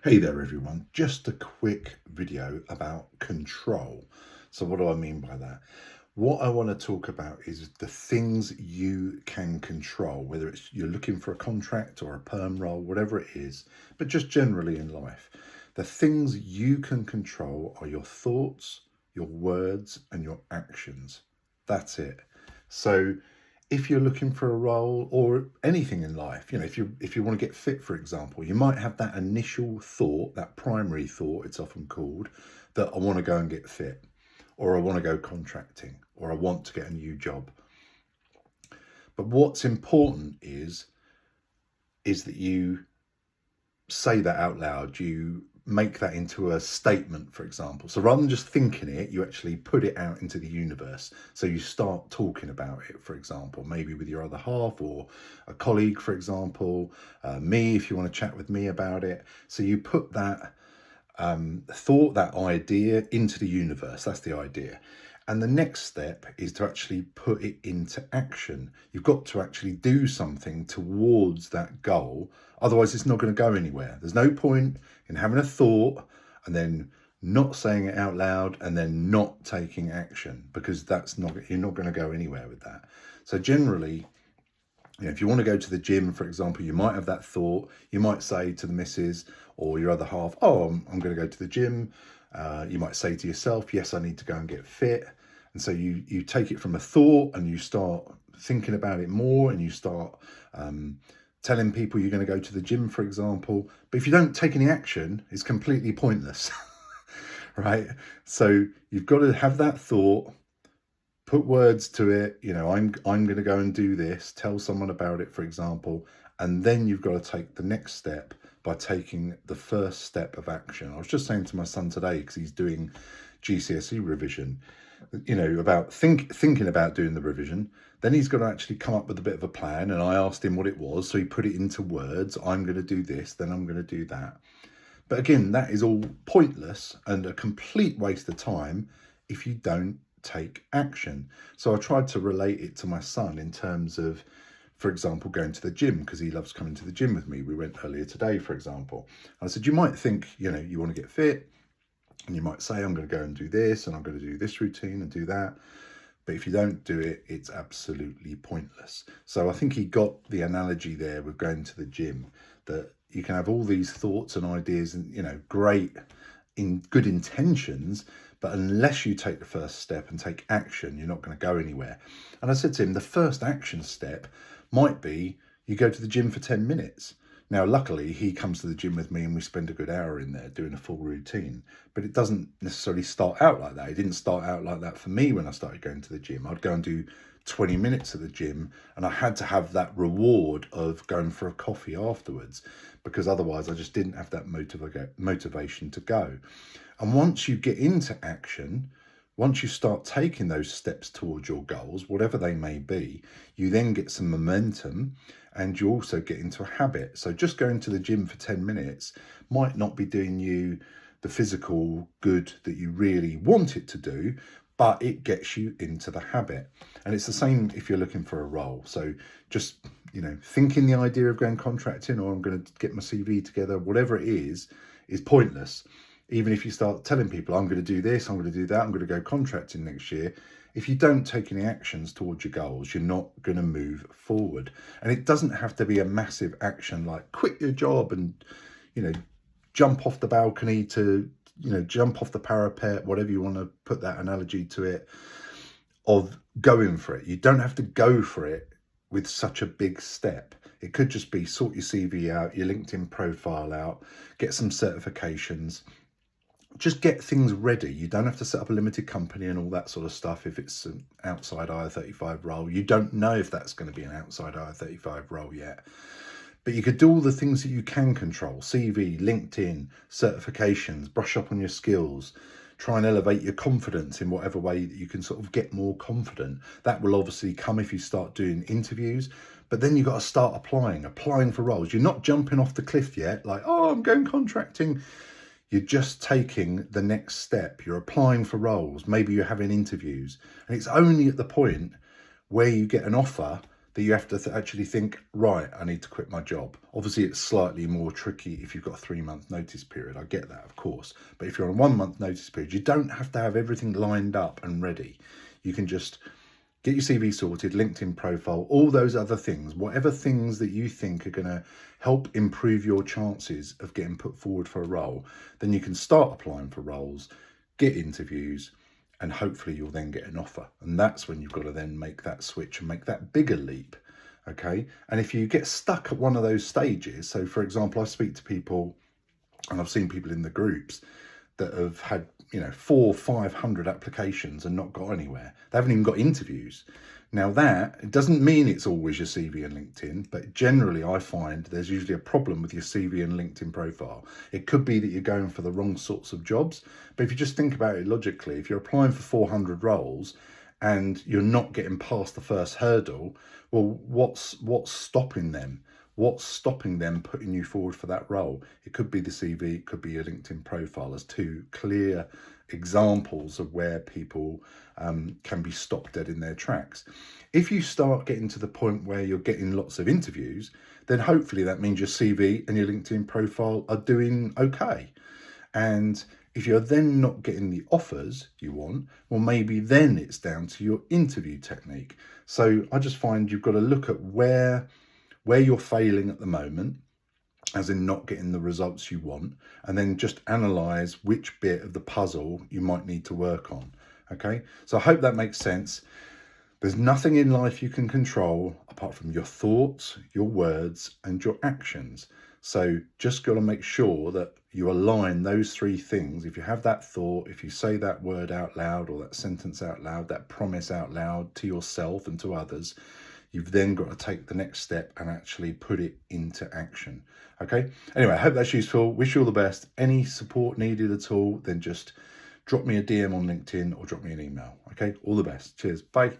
Hey there everyone, just a quick video about control. So what do I mean by that? What I want to talk about is the things you can control, whether it's you're looking for a contract or a perm role, whatever it is, but just generally in life. The things you can control are your thoughts, your words, and your actions. That's it. So if you're looking for a role or anything in life, if you want to get fit, for example, you might have that initial thought, that primary thought, it's often called, that I want to go and get fit, or I want to go contracting, or I want to get a new job. But what's important is that you say that out loud, you make that into a statement, for example. So rather than just thinking it, you actually put it out into the universe. So you start talking about it, for example, maybe with your other half or a colleague, for example, me, if you want to chat with me about it. So you put that thought, that idea into the universe. That's the idea. And the next step is to actually put it into action. You've got to actually do something towards that goal. Otherwise, it's not going to go anywhere. There's no point in having a thought and then not saying it out loud and then not taking action, because you're not going to go anywhere with that. So generally, if you want to go to the gym, for example, you might have that thought. You might say to the missus or your other half, oh, I'm going to go to the gym. You might say to yourself, yes, I need to go and get fit. And so you take it from a thought and you start thinking about it more, and you start telling people you're going to go to the gym, for example. But if you don't take any action, it's completely pointless, right? So you've got to have that thought, put words to it. I'm going to go and do this, tell someone about it, for example, and then you've got to take the next step by taking the first step of action. I was just saying to my son today, because he's doing GCSE revision, about thinking about doing the revision. Then he's got to actually come up with a bit of a plan, and I asked him what it was, so he put it into words. I'm going to do this, then I'm going to do that. But again, that is all pointless and a complete waste of time if you don't take action. So I tried to relate it to my son in terms of, for example, going to the gym, because he loves coming to the gym with me. We went earlier today, for example. I said, you might think, you want to get fit, and you might say, I'm going to go and do this, and I'm going to do this routine and do that. But if you don't do it, it's absolutely pointless. So I think he got the analogy there with going to the gym, that you can have all these thoughts and ideas and, great in good intentions, but unless you take the first step and take action, you're not going to go anywhere. And I said to him, the first action step might be you go to the gym for 10 minutes. Now, luckily, he comes to the gym with me and we spend a good hour in there doing a full routine. But it doesn't necessarily start out like that. It didn't start out like that for me when I started going to the gym. I'd go and do 20 minutes at the gym, and I had to have that reward of going for a coffee afterwards, because otherwise I just didn't have that motivation to go. And once you get into action, once you start taking those steps towards your goals, whatever they may be, you then get some momentum, and you also get into a habit. So just going to the gym for 10 minutes might not be doing you the physical good that you really want it to do, but it gets you into the habit. And it's the same if you're looking for a role. So just, thinking the idea of going contracting, or I'm going to get my CV together, whatever it is pointless. Even if you start telling people, I'm going to do this, I'm going to do that, I'm going to go contracting next year, if you don't take any actions towards your goals, you're not going to move forward. And it doesn't have to be a massive action like quit your job and, jump off the balcony to, jump off the parapet, whatever you want to put that analogy to it, of going for it. You don't have to go for it with such a big step. It could just be sort your CV out, your LinkedIn profile out, get some certifications, just get things ready. You don't have to set up a limited company and all that sort of stuff if it's an outside IR35 role. You don't know if that's going to be an outside IR35 role yet. But you could do all the things that you can control: CV, LinkedIn, certifications, brush up on your skills, try and elevate your confidence in whatever way that you can sort of get more confident. That will obviously come if you start doing interviews. But then you've got to start applying for roles. You're not jumping off the cliff yet, like, oh, I'm going contracting. You're just taking the next step. You're applying for roles. Maybe you're having interviews. And it's only at the point where you get an offer that you have to actually think, right, I need to quit my job. Obviously, it's slightly more tricky if you've got a 3-month notice period. I get that, of course. But if you're on a 1-month notice period, you don't have to have everything lined up and ready. You can just get your CV sorted, LinkedIn profile, all those other things, whatever things that you think are going to help improve your chances of getting put forward for a role. Then you can start applying for roles, get interviews, and hopefully you'll then get an offer. And that's when you've got to then make that switch and make that bigger leap. Okay. And if you get stuck at one of those stages, so for example, I speak to people and I've seen people in the groups that have had, 400-500 applications and not got anywhere. They haven't even got interviews. Now that, it doesn't mean it's always your CV and LinkedIn, but generally I find there's usually a problem with your CV and LinkedIn profile. It could be that you're going for the wrong sorts of jobs, but if you just think about it logically, if you're applying for 400 roles and you're not getting past the first hurdle, well, what's stopping them? What's stopping them putting you forward for that role? It could be the CV, it could be your LinkedIn profile, as two clear examples of where people can be stopped dead in their tracks. If you start getting to the point where you're getting lots of interviews, then hopefully that means your CV and your LinkedIn profile are doing okay. And if you're then not getting the offers you want, well, maybe then it's down to your interview technique. So I just find you've got to look at where you're failing at the moment, as in not getting the results you want, and then just analyze which bit of the puzzle you might need to work on. Okay, so I hope that makes sense. There's nothing in life you can control apart from your thoughts, your words, and your actions. So just got to make sure that you align those 3 things. If you have that thought, if you say that word out loud or that sentence out loud, that promise out loud to yourself and to others, you've then got to take the next step and actually put it into action. Okay. Anyway, I hope that's useful. Wish you all the best. Any support needed at all, then just drop me a DM on LinkedIn or drop me an email. Okay. All the best. Cheers. Bye.